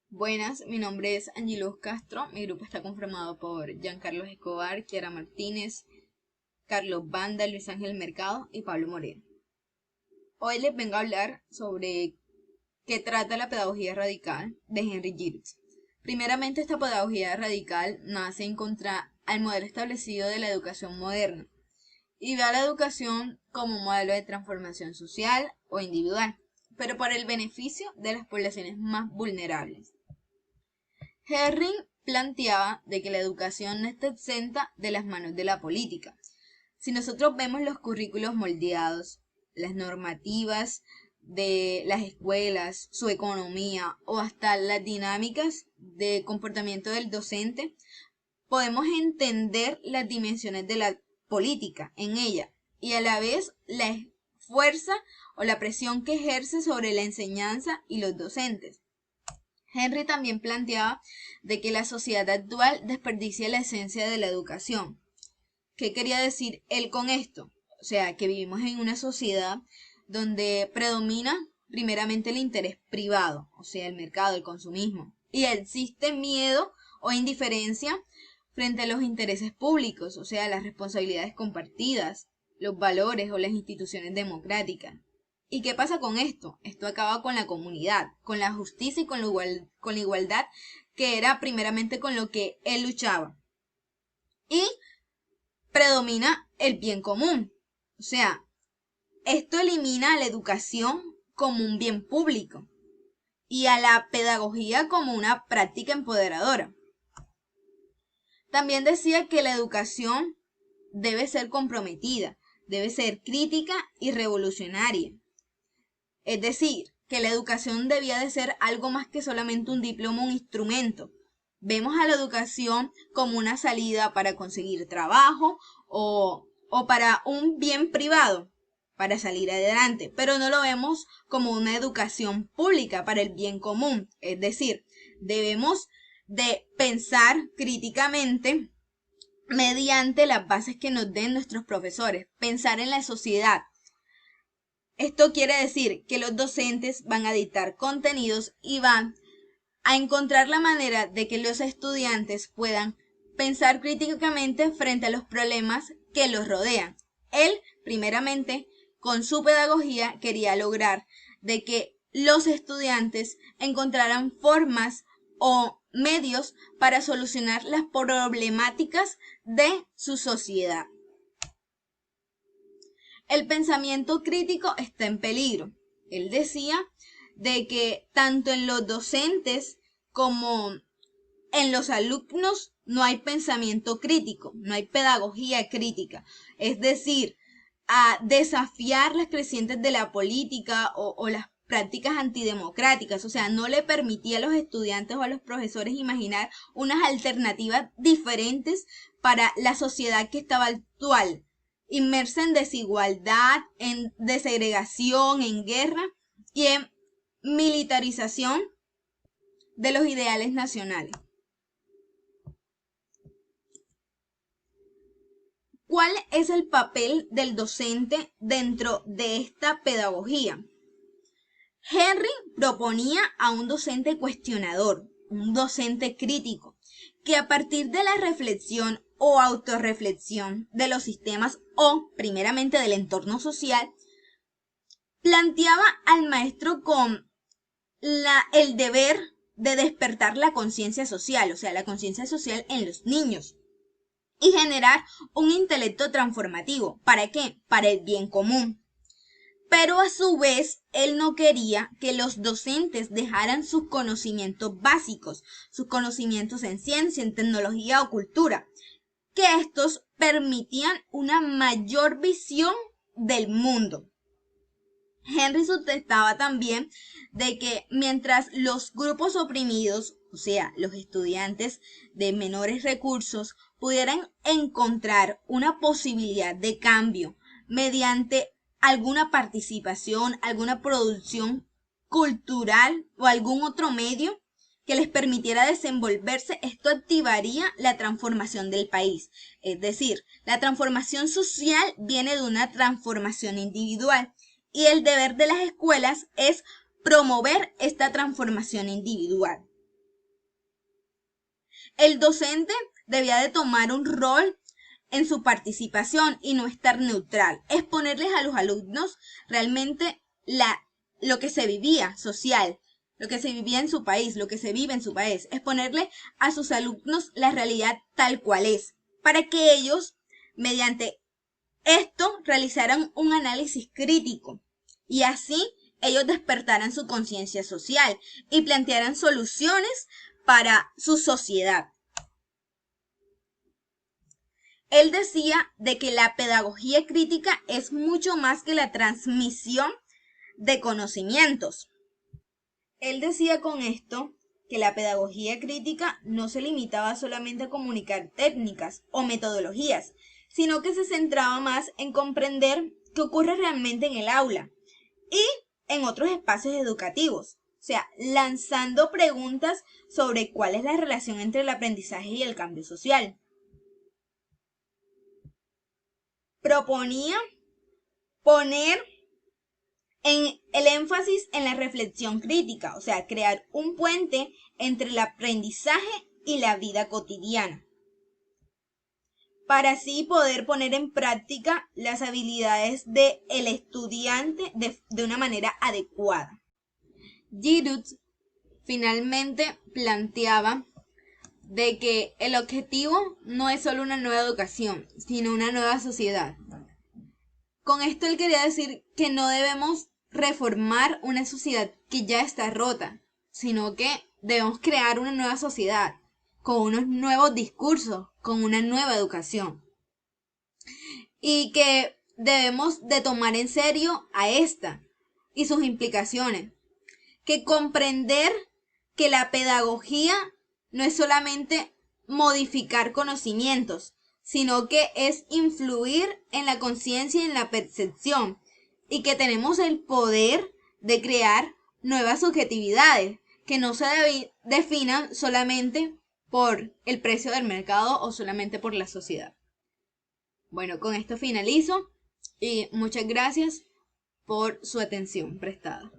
Buenas, mi nombre es Angelus Castro. Mi grupo está conformado por Giancarlos Escobar, Kiara Martínez, Carlos Banda, Luis Ángel Mercado y Pablo Moreno. Hoy les vengo a hablar sobre qué trata la pedagogía radical de Henry Gibbs. Primeramente, esta pedagogía radical nace en contra al modelo establecido de la educación moderna y ve a la educación como un modelo de transformación social o individual, pero para el beneficio de las poblaciones más vulnerables. Herring planteaba de que la educación no está exenta de las manos de la política. Si nosotros vemos los currículos moldeados, las normativas de las escuelas, su economía o hasta las dinámicas de comportamiento del docente, podemos entender las dimensiones de la política en ella y a la vez la fuerza o la presión que ejerce sobre la enseñanza y los docentes. Henry también planteaba de que la sociedad actual desperdicia la esencia de la educación. ¿Qué quería decir él con esto? O sea, que vivimos en una sociedad donde predomina primeramente el interés privado, o sea, el mercado, el consumismo, y existe miedo o indiferencia frente a los intereses públicos, o sea, las responsabilidades compartidas, los valores o las instituciones democráticas. ¿Y qué pasa con esto? Esto acaba con la comunidad, con la justicia y con la igualdad, que era primeramente con lo que él luchaba. Y predomina el bien común. O sea, esto elimina a la educación como un bien público y a la pedagogía como una práctica empoderadora. También decía que la educación debe ser comprometida, debe ser crítica y revolucionaria. Es decir, que la educación debía de ser algo más que solamente un diploma, un instrumento. Vemos a la educación como una salida para conseguir trabajo o para un bien privado, para salir adelante, pero no lo vemos como una educación pública para el bien común. Es decir, debemos de pensar críticamente mediante las bases que nos den nuestros profesores, pensar en la sociedad. Esto quiere decir que los docentes van a dictar contenidos y van a encontrar la manera de que los estudiantes puedan pensar críticamente frente a los problemas que los rodean. Él, primeramente, con su pedagogía quería lograr de que los estudiantes encontraran formas o medios para solucionar las problemáticas de su sociedad. El pensamiento crítico está en peligro. Él decía de que tanto en los docentes como en los alumnos no hay pensamiento crítico, no hay pedagogía crítica. Es decir, a desafiar las crecientes de la política o las prácticas antidemocráticas, o sea, no le permitía a los estudiantes o a los profesores imaginar unas alternativas diferentes para la sociedad que estaba actual, inmersa en desigualdad, en desegregación, en guerra y en militarización de los ideales nacionales. ¿Cuál es el papel del docente dentro de esta pedagogía? Henry proponía a un docente cuestionador, un docente crítico, que a partir de la reflexión o autorreflexión de los sistemas o, primeramente, del entorno social, planteaba al maestro con el deber de despertar la conciencia social, o sea, la conciencia social en los niños, y generar un intelecto transformativo. ¿Para qué? Para el bien común. Pero a su vez, él no quería que los docentes dejaran sus conocimientos básicos, sus conocimientos en ciencia, en tecnología o cultura, que estos permitían una mayor visión del mundo. Henry sustentaba también de que mientras los grupos oprimidos, o sea, los estudiantes de menores recursos, pudieran encontrar una posibilidad de cambio mediante alguna participación, alguna producción cultural o algún otro medio que les permitiera desenvolverse, esto activaría la transformación del país. Es decir, la transformación social viene de una transformación individual y el deber de las escuelas es promover esta transformación individual. El docente debía de tomar un rol en su participación y no estar neutral, exponerles a los alumnos realmente lo que se vivía social, lo que se vivía en su país, lo que se vive en su país, exponerle a sus alumnos la realidad tal cual es, para que ellos, mediante esto, realizaran un análisis crítico y así ellos despertaran su conciencia social y plantearan soluciones para su sociedad. Él decía de que la pedagogía crítica es mucho más que la transmisión de conocimientos. Él decía con esto que la pedagogía crítica no se limitaba solamente a comunicar técnicas o metodologías, sino que se centraba más en comprender qué ocurre realmente en el aula y en otros espacios educativos. O sea, lanzando preguntas sobre cuál es la relación entre el aprendizaje y el cambio social. Proponía poner el énfasis en la reflexión crítica, o sea, crear un puente entre el aprendizaje y la vida cotidiana, para así poder poner en práctica las habilidades del estudiante de una manera adecuada. Giroud finalmente planteaba de que el objetivo no es solo una nueva educación, sino una nueva sociedad. Con esto él quería decir que no debemos reformar una sociedad que ya está rota, sino que debemos crear una nueva sociedad, con unos nuevos discursos, con una nueva educación. Y que debemos de tomar en serio a esta y sus implicaciones. Que comprender que la pedagogía no es solamente modificar conocimientos, sino que es influir en la conciencia y en la percepción, y que tenemos el poder de crear nuevas subjetividades que no se definan solamente por el precio del mercado o solamente por la sociedad. Bueno, con esto finalizo y muchas gracias por su atención prestada.